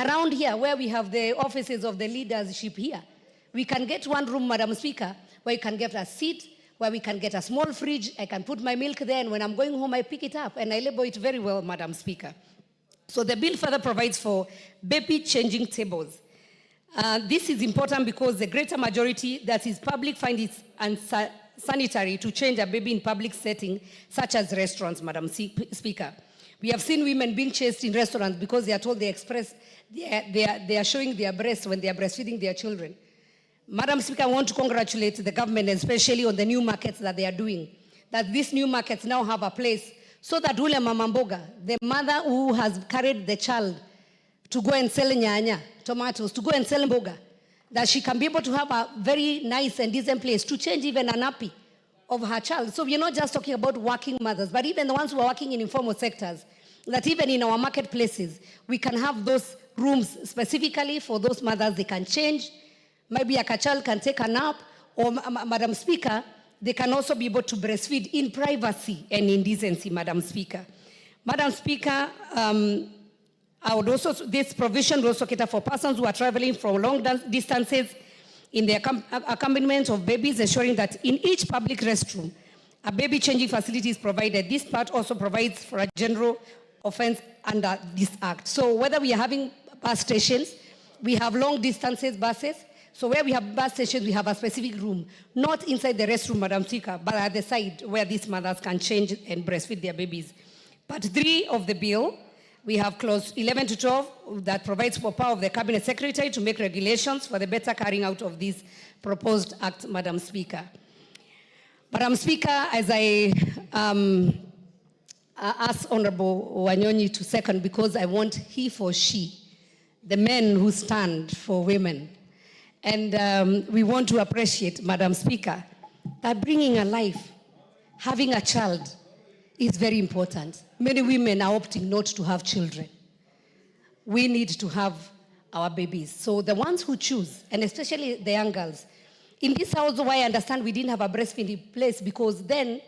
Around here, where we have the offices of the leadership here, we can get one room, Madam Speaker, where you can get a seat, where we can get a small fridge. I can put my milk there, and when I'm going home, I pick it up, and I label it very well, Madam Speaker. So the bill further provides for baby changing tables. This is important because the greater majority that is public find it unsanitary to change a baby in public setting, such as restaurants, Madam Speaker. We have seen women being chased in restaurants because they are told they are showing their breasts when they are breastfeeding their children. Madam Speaker, I want to congratulate the government, especially on the new markets that they are doing, that these new markets now have a place so that ule mama mboga, the mother who has carried the child to go and sell nyanya, tomatoes, to go and sell mboga, that she can be able to have a very nice and decent place to change even a nappy of her child. So we're not just talking about working mothers, but even the ones who are working in informal sectors, that even in our marketplaces, we can have those rooms specifically for those mothers. They can change. Maybe a child can take a nap, or Madam Speaker, they can also be able to breastfeed in privacy and in decency, Madam Speaker. Madam Speaker, this provision will also cater for persons who are traveling from long distances in the accompaniment of babies, ensuring that in each public restroom, a baby changing facility is provided. This part also provides for a general offense under this act. So whether we are having bus stations, we have long distances buses. So where we have bus stations, we have a specific room, not inside the restroom, Madam Speaker, but at the side where these mothers can change and breastfeed their babies. Part 3 of the bill, we have clause 11 to 12 that provides for power of the Cabinet Secretary to make regulations for the better carrying out of this proposed act, Madam Speaker. Madam Speaker, as I ask Honorable Wanyonyi to second, because I want he for she, the men who stand for women. And we want to appreciate, Madam Speaker, that bringing a life, having a child, is very important. Many women are opting not to have children. We need to have our babies. So the ones who choose, and especially the young girls, in this house, I understand we didn't have a breastfeeding place because then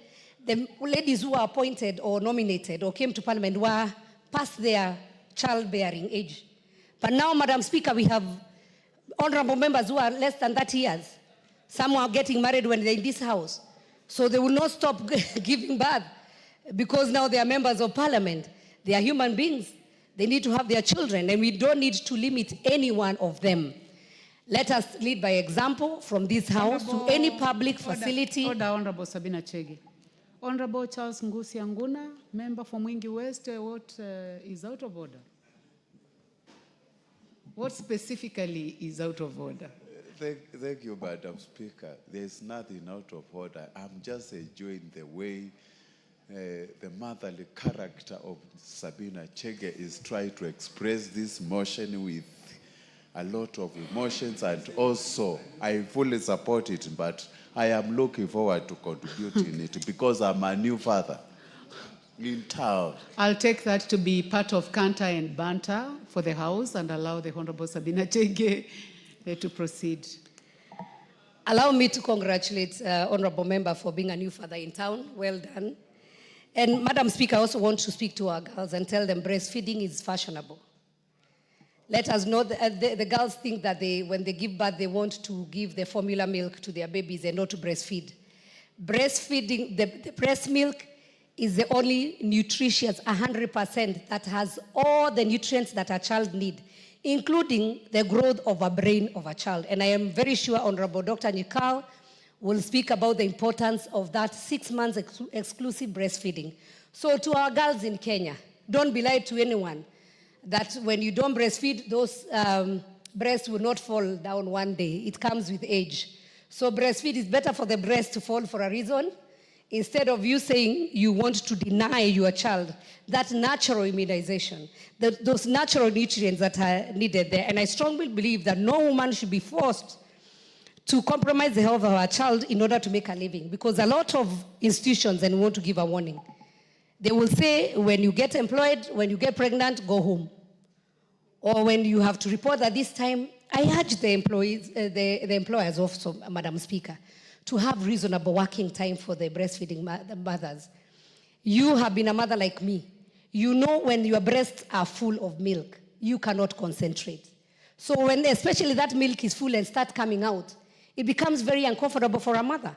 the ladies who were appointed or nominated or came to Parliament were past their childbearing age. But now, Madam Speaker, we have honorable members who are less than 30 years. Some are getting married when they're in this house. So they will not stop giving birth because now they are members of Parliament. They are human beings. They need to have their children, and we don't need to limit any one of them. Let us lead by example from this house to any public facility. Order, Honorable Sabina Chege. Honorable Charles Ngusi Anguna, member for Mwingi West, what is out of order? What specifically is out of order? Thank you, Madam Speaker. There's nothing out of order. I'm just enjoying the way the motherly character of Sabina Chege is trying to express this motion with a lot of emotions, and also I fully support it, but I am looking forward to contributing it because I'm a new father in town. I'll take that to be part of canter and banter for the House and allow the Honorable Sabina Chege to proceed. Allow me to congratulate Honorable Member for being a new father in town. Well done. And Madam Speaker, I also want to speak to our girls and tell them breastfeeding is fashionable. Let us know that the girls think that when they give birth, they want to give the formula milk to their babies and not to breastfeed. Breastfeeding, the breast milk is the only nutritious 100% that has all the nutrients that a child needs, including the growth of a brain of a child. And I am very sure Honorable Dr. Nyikal will speak about the importance of that 6 months exclusive breastfeeding. So to our girls in Kenya, don't be lied to anyone that when you don't breastfeed, those breasts will not fall down one day. It comes with age. So breastfeed is better for the breast to fall for a reason. Instead of you saying you want to deny your child that natural immunization, those natural nutrients that are needed there. And I strongly believe that no woman should be forced to compromise the health of her child in order to make a living. Because a lot of institutions, and we want to give a warning, they will say when you get employed, when you get pregnant, go home. Or when you have to report at this time, I urge the employees, the employers also, Madam Speaker, to have reasonable working time for the breastfeeding mothers. You have been a mother like me. You know when your breasts are full of milk, you cannot concentrate. So when especially that milk is full and start coming out, it becomes very uncomfortable for a mother.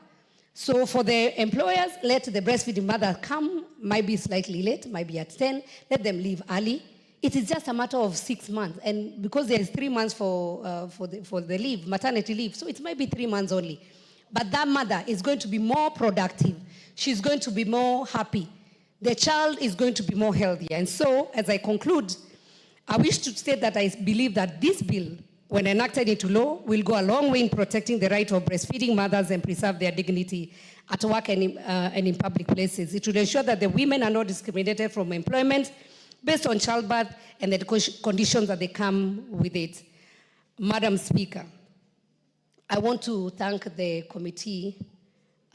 So for the employers, let the breastfeeding mother come, might be slightly late, might be at 10, let them leave early. It is just a matter of 6 months. And because there is 3 months for the leave, maternity leave, so it might be 3 months only. But that mother is going to be more productive. She's going to be more happy. The child is going to be more healthy. And so, as I conclude, I wish to state that I believe that this bill, when enacted into law, will go a long way in protecting the right of breastfeeding mothers and preserve their dignity at work and in public places. It will ensure that the women are not discriminated from employment based on childbirth and the conditions that they come with it. Madam Speaker, I want to thank the committee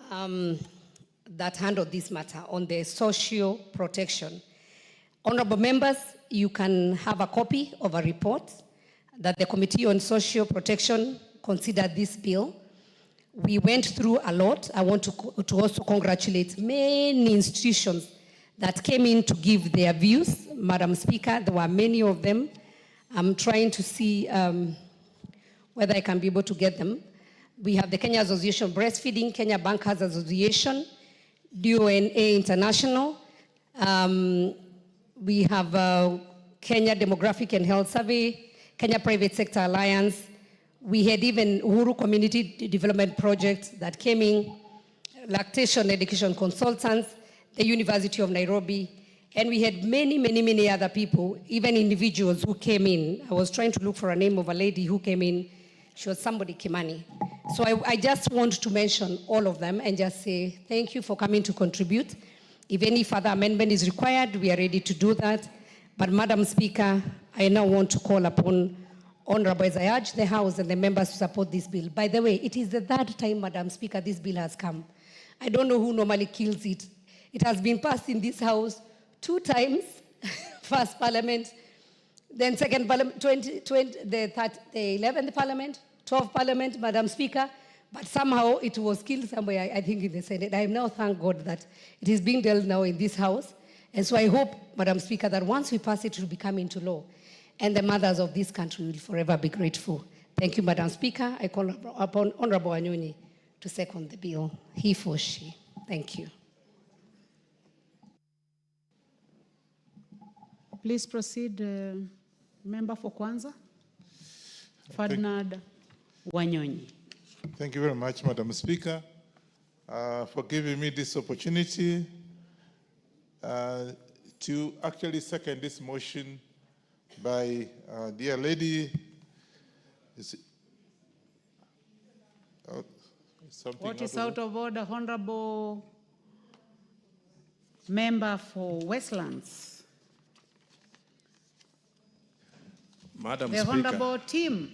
that handled this matter on the social protection. Honorable members, you can have a copy of a report that the Committee on Social Protection considered this bill. We went through a lot. I want to also congratulate many institutions that came in to give their views. Madam Speaker, there were many of them. I'm trying to see whether I can be able to get them. We have the Kenya Association of Breastfeeding, Kenya Bankers Association, DONA International. We have Kenya Demographic and Health Survey, Kenya Private Sector Alliance. We had even Uhuru Community Development Project that came in, Lactation Education Consultants, the University of Nairobi, and we had many, many, many other people, even individuals who came in. I was trying to look for a name of a lady who came in. She was somebody Kimani. So I just want to mention all of them and just say thank you for coming to contribute. If any further amendment is required, we are ready to do that. But Madam Speaker, I now want to call upon Honorable, as I urge the House and the members to support this bill. By the way, it is the third time, Madam Speaker, this bill has come. I don't know who normally kills it. It has been passed in this House 2 times, first Parliament, then second Parliament, the 11th Parliament, 12th Parliament, Madam Speaker, but somehow it was killed somewhere, I think, in the Senate. I now thank God that it is being dealt now in this House. And so I hope, Madam Speaker, that once we pass it, it will become into law. And the mothers of this country will forever be grateful. Thank you, Madam Speaker. I call upon Honorable Wanyonyi to second the bill, he for she. Thank you. Please proceed, Member for Kwanza, Ferdinand Wanyonyi. Thank you very much, Madam Speaker, for giving me this opportunity to actually second this motion by dear lady. What is out of order, Honorable Member for Westlands? Madam The Speaker, Honorable Tim.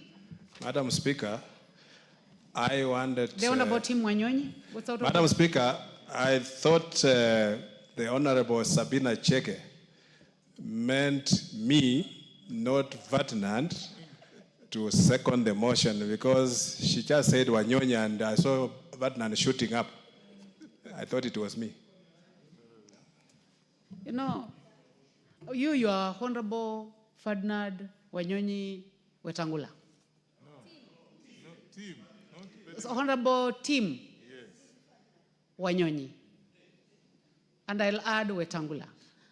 Madam Speaker, I wanted. The Honorable Tim Wanyonyi. What's out of Madam order? Speaker, I thought the Honorable Sabina Chege meant me, not Ferdinand, to second the motion because she just said Wanyonyi and I saw Ferdinand shooting up. I thought it was me. You know, you are Honorable Ferdinand Wanyonyi Wetangula. Team. So Honorable Tim Wanyonyi. And I'll add Wetangula.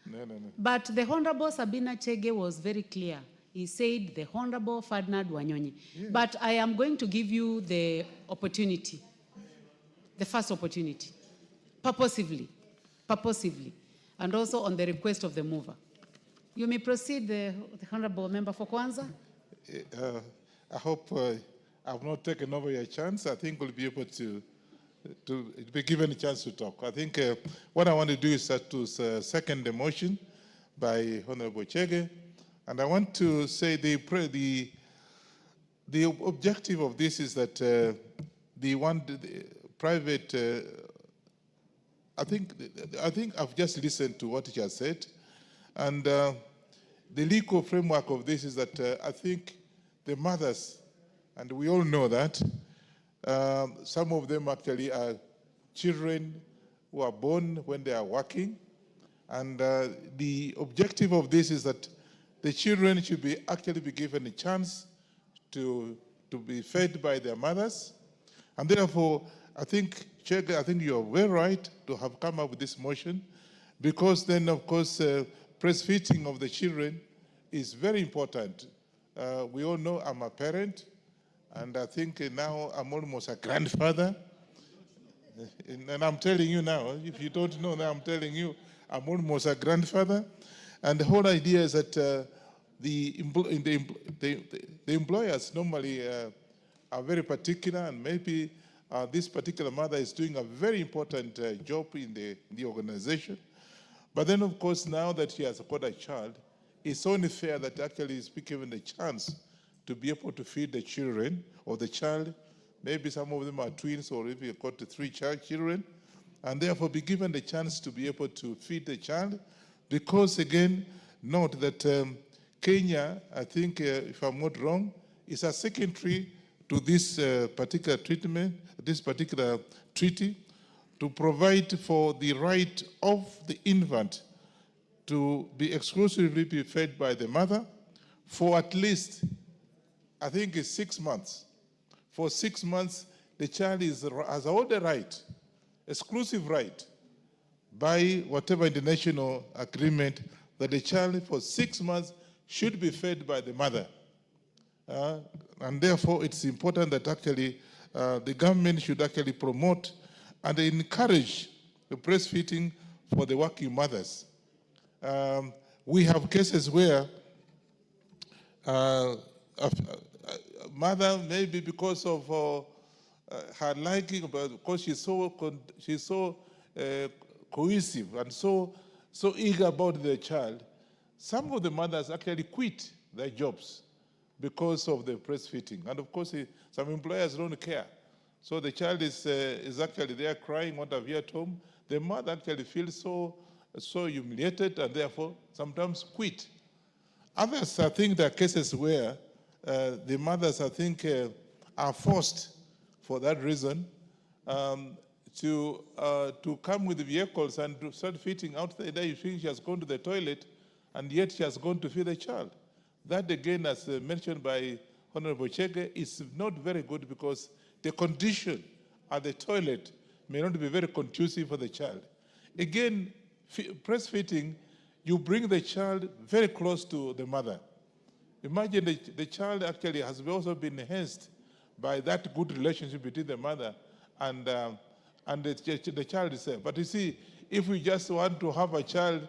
No. But the Honorable Sabina Chege was very clear. He said the Honorable Ferdinand Wanyonyi. Yes. But I am going to give you the opportunity, the first opportunity, purposively, and also on the request of the mover. You may proceed, the Honorable Member for Kwanza. I hope I've not taken over your chance. I think we'll be able to be given a chance to talk. I think what I want to do is to second the motion by Honorable Chege. And I want to say the objective of this is that the private, I think I've just listened to what he has said. And the legal framework of this is that I think the mothers, and we all know that, some of them actually are children who are born when they are working. And the objective of this is that the children should actually be given a chance to be fed by their mothers. And therefore, I think, Chege, I think you're very right to have come up with this motion, because then, of course, breastfeeding of the children is very important. We all know I'm a parent, and I think now I'm almost a grandfather. And I'm telling you now, if you don't know now, I'm telling you, I'm almost a grandfather. And the whole idea is that the employers normally are very particular, and maybe this particular mother is doing a very important job in the organization. But then, of course, now that she has got a child, it's only fair that actually is given the chance to be able to feed the children or the child. Maybe some of them are twins, or if you've got 3 children, and therefore be given the chance to be able to feed the child. Because again, note that Kenya, I think, if I'm not wrong, is a signatory to this particular treaty, to provide for the right of the infant to be exclusively be fed by the mother for at least, I think it's 6 months. For 6 months, the child has all the right, exclusive right, by whatever international agreement, that the child for 6 months should be fed by the mother. And therefore, it's important that actually the government should actually promote and encourage the breastfeeding for the working mothers. We have cases where a mother, maybe because of her liking, but because she's so cohesive and so eager about the child, some of the mothers actually quit their jobs because of the breastfeeding. And of course, some employers don't care. So the child is actually there crying, what have you at home. The mother actually feels so humiliated, and therefore sometimes quit. Others, I think there are cases where the mothers, I think, are forced for that reason to come with the vehicles and to start feeding outside there. You think she has gone to the toilet, and yet she has gone to feed the child. That, again, as mentioned by Honorable Chege, is not very good, because the condition at the toilet may not be very conducive for the child. Again, breastfeeding, you bring the child very close to the mother. Imagine the child actually has also been enhanced by that good relationship between the mother and the child itself. But you see, if we just want to have a child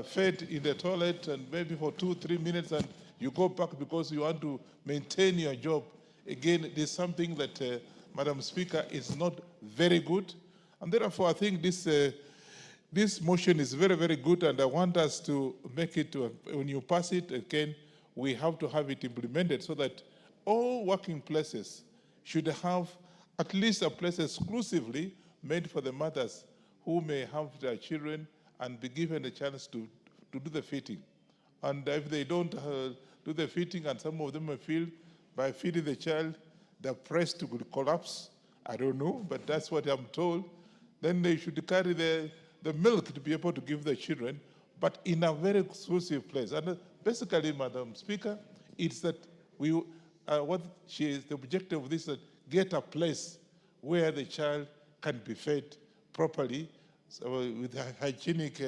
fed in the toilet and maybe for 2-3 minutes, and you go back because you want to maintain your job, again, it is something that, Madam Speaker, is not very good. And therefore, I think this motion is very, very good, and I want us to make it, when you pass it, again, we have to have it implemented so that all working places should have at least a place exclusively made for the mothers who may have their children and be given a chance to do the feeding. And if they don't do the feeding, and some of them may feel by feeding the child, the breast will collapse. I don't know, but that's what I'm told. Then they should carry the milk to be able to give the children, but in a very exclusive place. And basically, Madam Speaker, it's that the objective of this is get a place where the child can be fed properly, so with hygienic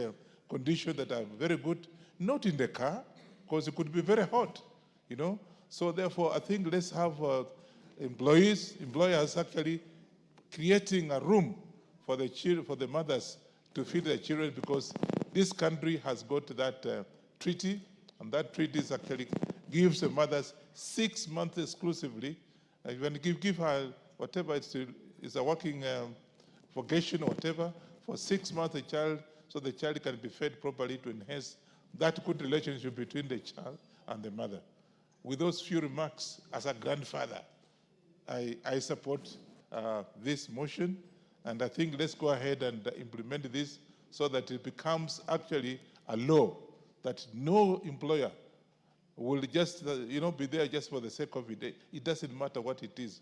conditions that are very good, not in the car, because it could be very hot, you know. So therefore, I think let's have employers actually creating a room for the children, for the mothers to feed their children, because this country has got that treaty, and that treaty actually gives the mothers 6 months exclusively. When you give her whatever is a working vacation or whatever, for 6 months the child, so the child can be fed properly to enhance that good relationship between the child and the mother. With those few remarks, as a grandfather, I support this motion, and I think let's go ahead and implement this so that it becomes actually a law, that no employer will just be there just for the sake of it. It doesn't matter what it is.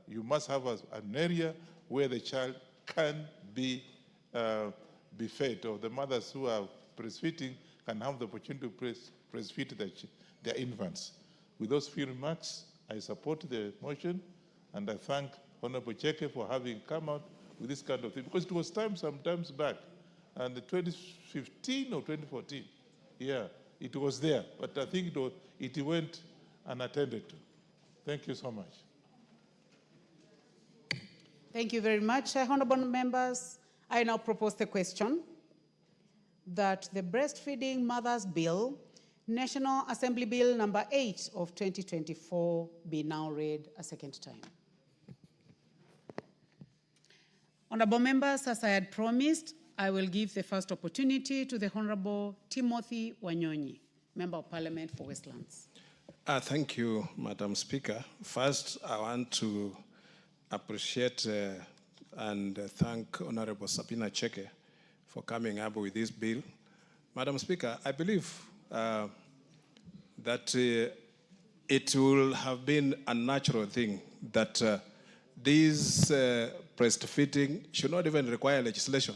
You must have an area where the child can be fed, or the mothers who are breastfeeding can have the opportunity to breastfeed their infants. With those few remarks, I support the motion, and I thank Honorable Chege for having come out with this kind of thing, because it was sometimes back, and 2015 or 2014, yeah, it was there, but I think it went unattended to. Thank you so much. Thank you very much, honorable members. I now propose the question that the Breastfeeding Mothers Bill, National Assembly Bill number 8 of 2024, be now read a second time. Honorable members, as I had promised, I will give the first opportunity to the Honorable Timothy Wanyonyi, Member of Parliament for Westlands. Thank you, Madam Speaker. First, I want to appreciate and thank Honorable Sabina Chege for coming up with this bill. Madam Speaker, I believe that it will have been a natural thing that this breastfeeding should not even require legislation.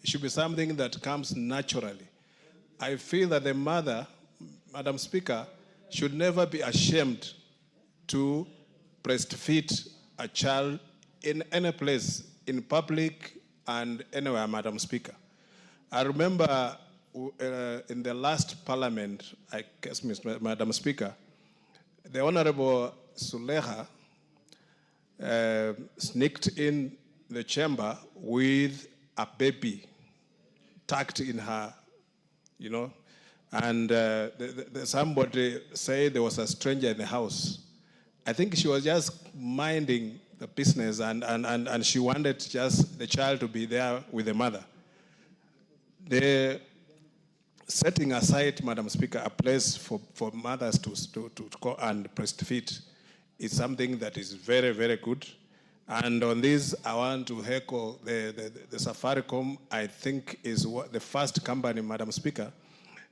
It should be something that comes naturally. I feel that the mother, Madam Speaker, should never be ashamed to breastfeed a child in any place, in public and anywhere, Madam Speaker. I remember in the last parliament, I guess, Madam Speaker, the Honorable Suleha sneaked in the chamber with a baby tucked in her, you know, and somebody said there was a stranger in the house. I think she was just minding the business and she wanted just the child to be there with the mother. The setting aside, Madam Speaker, a place for mothers to go and breastfeed is something that is very, very good. And on this, I want to echo the Safaricom, I think, is the first company, Madam Speaker,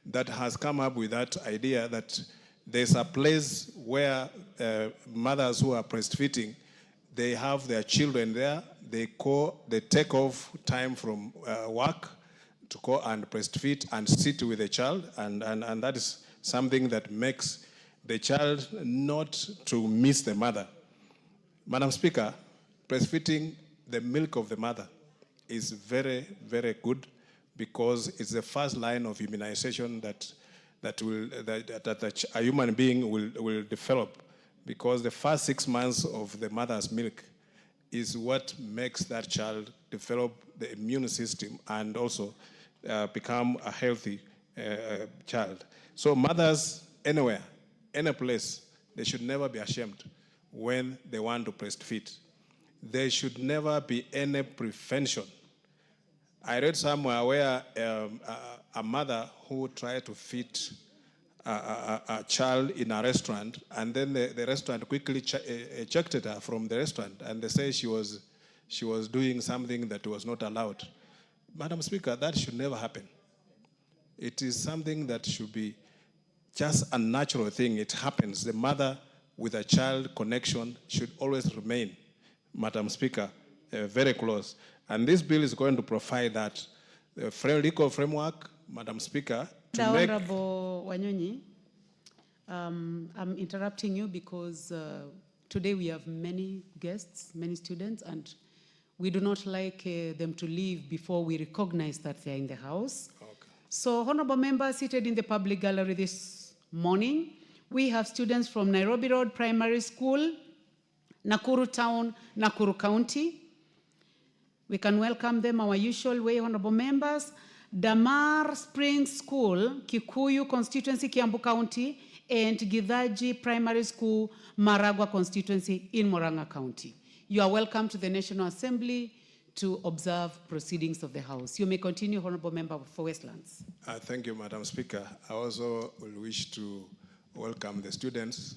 that has come up with that idea that there's a place where mothers who are breastfeeding, they have their children there, they take off time from work to go and breastfeed and sit with the child, and that is something that makes the child not to miss the mother. Madam Speaker, breastfeeding the milk of the mother is very, very good because it's the first line of immunization that a human being will develop, because the first 6 months of the mother's milk is what makes that child develop the immune system and also become a healthy child. So mothers anywhere, any place, they should never be ashamed when they want to breastfeed. There should never be any prevention. I read somewhere where a mother who tried to feed a child in a restaurant, and then the restaurant quickly ejected her from the restaurant, and they say she was doing something that was not allowed. Madam Speaker, that should never happen. It is something that should be just a natural thing. It happens. The mother with a child connection should always remain, Madam Speaker, very close. And this bill is going to provide that legal framework, Madam Speaker, to make... Honorable Wanyonyi, I'm interrupting you because today we have many guests, many students, and we do not like them to leave before we recognize that they're in the house. Okay. So, honorable members seated in the public gallery this morning, we have students from Nairobi Road Primary School, Nakuru Town, Nakuru County. We can welcome them our usual way, honorable members. Damar Springs School, Kikuyu Constituency, Kiambu County, and Githaji Primary School, Maragua Constituency in Murang'a County. You are welcome to the National Assembly to observe proceedings of the House. You may continue, honorable member for Westlands. Thank you, Madam Speaker. I also will wish to welcome the students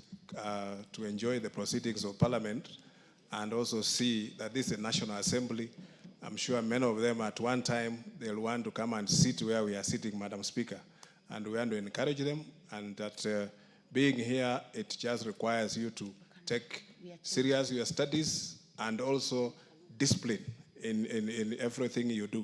to enjoy the proceedings of Parliament and also see that this is a National Assembly. I'm sure many of them at one time, they'll want to come and sit where we are sitting, Madam Speaker. And we want to encourage them, and that being here, it just requires you to take serious your studies and also discipline in everything you do.